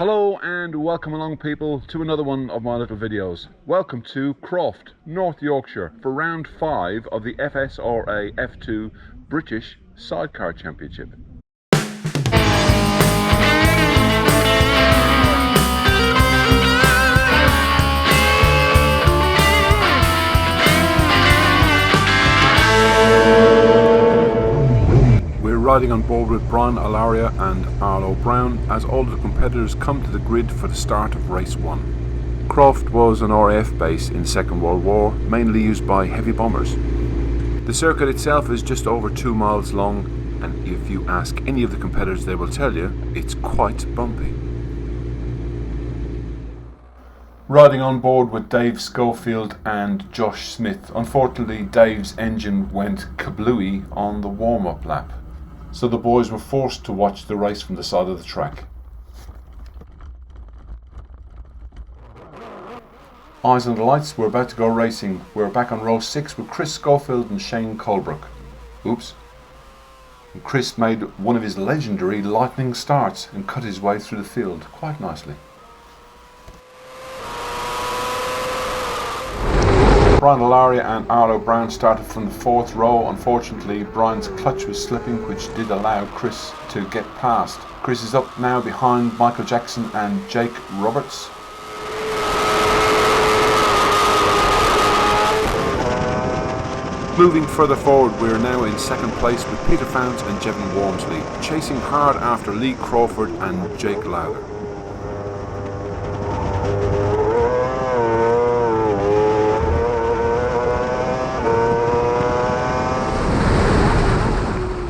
Hello and welcome along people to another one of my little videos. Welcome to Croft, North Yorkshire for round 5 of the F.S.R.A F2 British Sidecar Championship. Riding on board with Brian Alaria and Arlo Brown as all of the competitors come to the grid for the start of race 1. Croft was an RAF base in the Second World War, mainly used by heavy bombers. The circuit itself is just over 2 miles long, and if you ask any of the competitors they will tell you it's quite bumpy. Riding on board with Dave Schofield and Josh Smith. Unfortunately Dave's engine went kablooey on the warm-up lap, so the boys were forced to watch the race from the side of the track. Eyes on the lights, we're about to go racing. We're back on row 6 with Chris Schofield and Shane Colebrook. Oops. And Chris made one of his legendary lightning starts and cut his way through the field quite nicely. Brian Alaria and Arlo Brown started from the 4th row. Unfortunately, Brian's clutch was slipping, which did allow Chris to get past. Chris is up now behind Michael Jackson and Jake Roberts. Moving further forward, we are now in 2nd place with Peter Founds and Jevon Wormsley, chasing hard after Lee Crawford and Jake Lowther.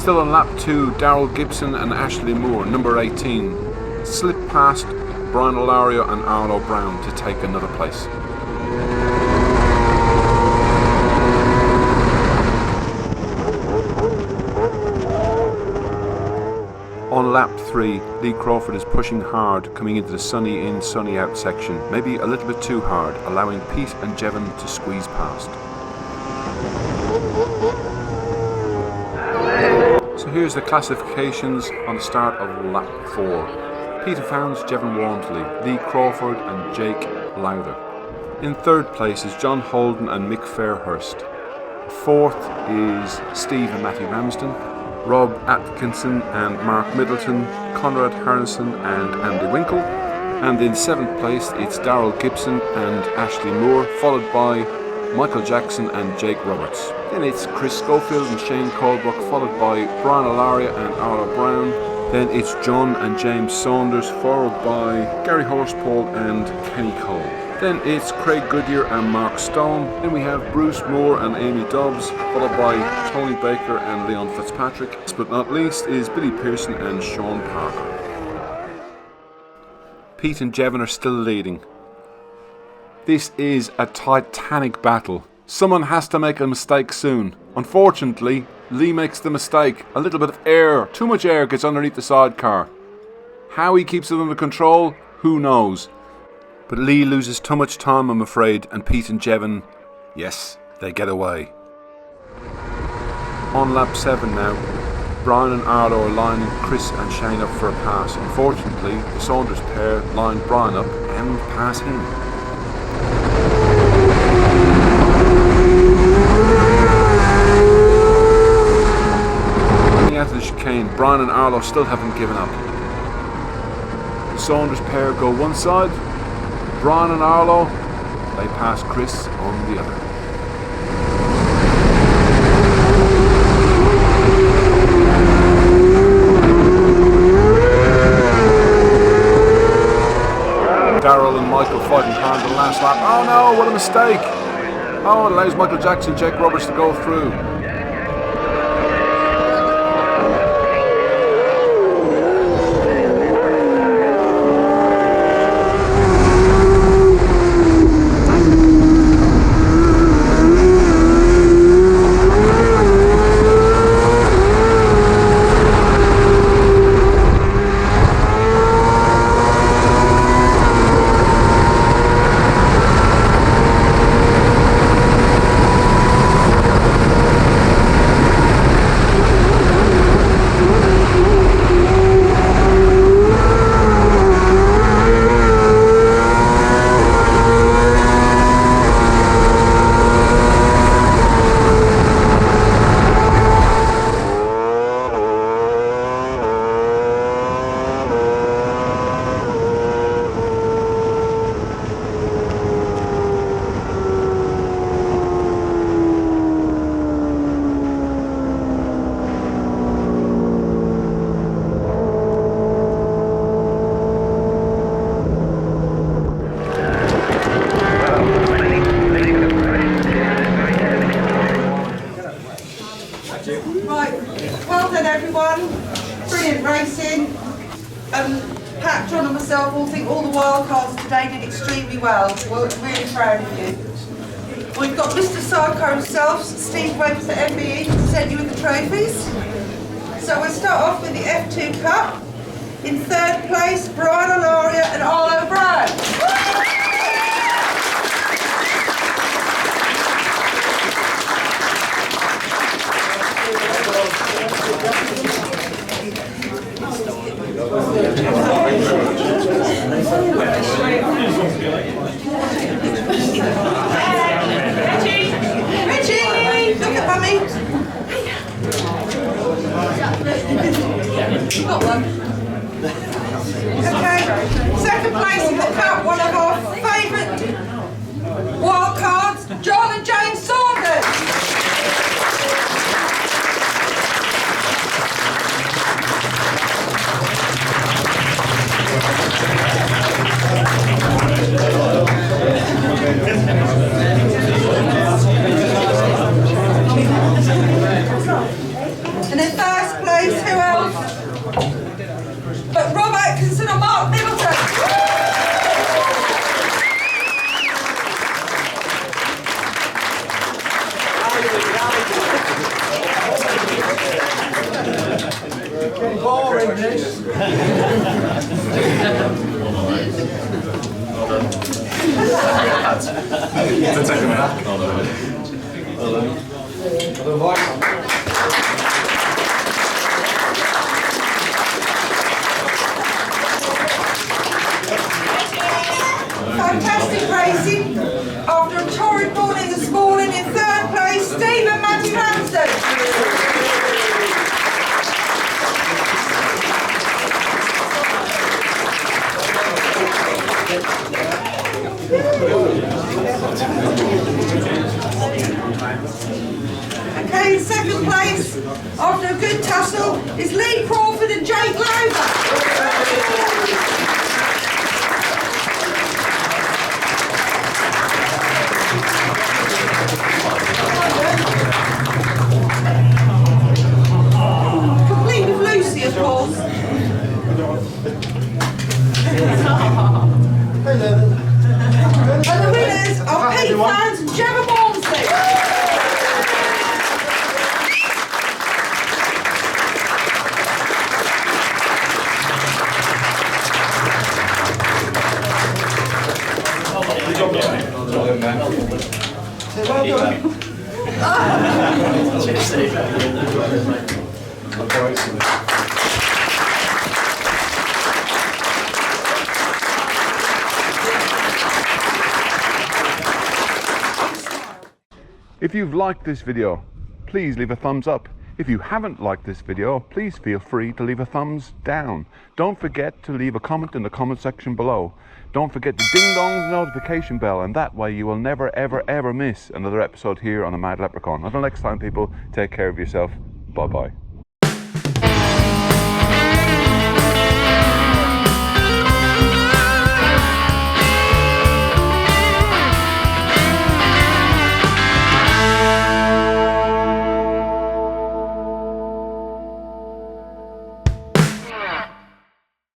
Still on lap 2, Daryl Gibson and Ashley Moore, number 18, slipped past Brian Alaria and Arlo Brown to take another place. On lap 3, Lee Crawford is pushing hard, coming into the sunny in, sunny out section, maybe a little bit too hard, allowing Pete and Jevon to squeeze past. So here's the classifications on the start of lap 4. Peter Founds, Jevon Wormsley, Lee Crawford and Jake Lowther. In 3rd place is John Holden and Mick Fairhurst. 4th is Steve and Matty Ramsden, Rob Atkinson and Mark Middleton, Conrad Harrison and Andy Winkle. And in 7th place it's Daryl Gibson and Ashley Moore, followed by Michael Jackson and Jake Roberts. Then it's Chris Schofield and Shane Colebrook, followed by Brian Alaria and Arlo Brown. Then it's John and James Saunders, followed by Gary Horspool and Kenny Cole. Then it's Craig Goodyear and Mark Stone. Then we have Bruce Moore and Amy Dobbs, followed by Tony Baker and Leon Fitzpatrick. Last but not least is Billy Pearson and Sean Parker. Pete and Jevon are still leading. This is a titanic battle. Someone has to make a mistake soon. Unfortunately, Lee makes the mistake. A little bit of air, too much air gets underneath the sidecar. How he keeps it under control, who knows. But Lee loses too much time, I'm afraid, and Pete and Jevon, yes, they get away. On lap 7 now, Brian and Arlo are lining Chris and Shane up for a pass. Unfortunately, the Saunders pair line Brian up and pass him. Coming out of the chicane, Brian and Arlo still haven't given up. The Saunders pair go one side, Brian and Arlo, they pass Chris on the other. Daryl and Michael fighting hard the last lap. Oh no, what a mistake! Oh, it allows Michael Jackson and Jake Roberts to go through. all think all the wild cards today did extremely well. We're really proud of you. We've got Mr. Sidecar himself, Steve Webster MBE, to send you with the trophies. So we'll start off with the F2 Cup. In third place, Brian Alaria and Arlo Brown. Richie, look at mummy. Got one. Okay, second place in the cup, one of our favourite wild cards, John and Jane Saunders. And in first place, who else? But Rob Atkinson and Mark Middleton. Boring this. Fantastic racing. After a torrid morning this morning, in third place, Steve and Matty Ramsden. Okay, in second place, after a good tussle, is Lee Crawford and Jake Lowther. Complete with Lucy, of course. And the winners are Pete Fans and Gemma Walmsley. If you've liked this video, please leave a thumbs up. If you haven't liked this video, please feel free to leave a thumbs down. Don't forget to leave a comment in the comment section below. Don't forget to ding dong the notification bell, and that way you will never ever ever miss another episode here on The Mad Leprechaun. Until next time people, take care of yourself. Bye bye.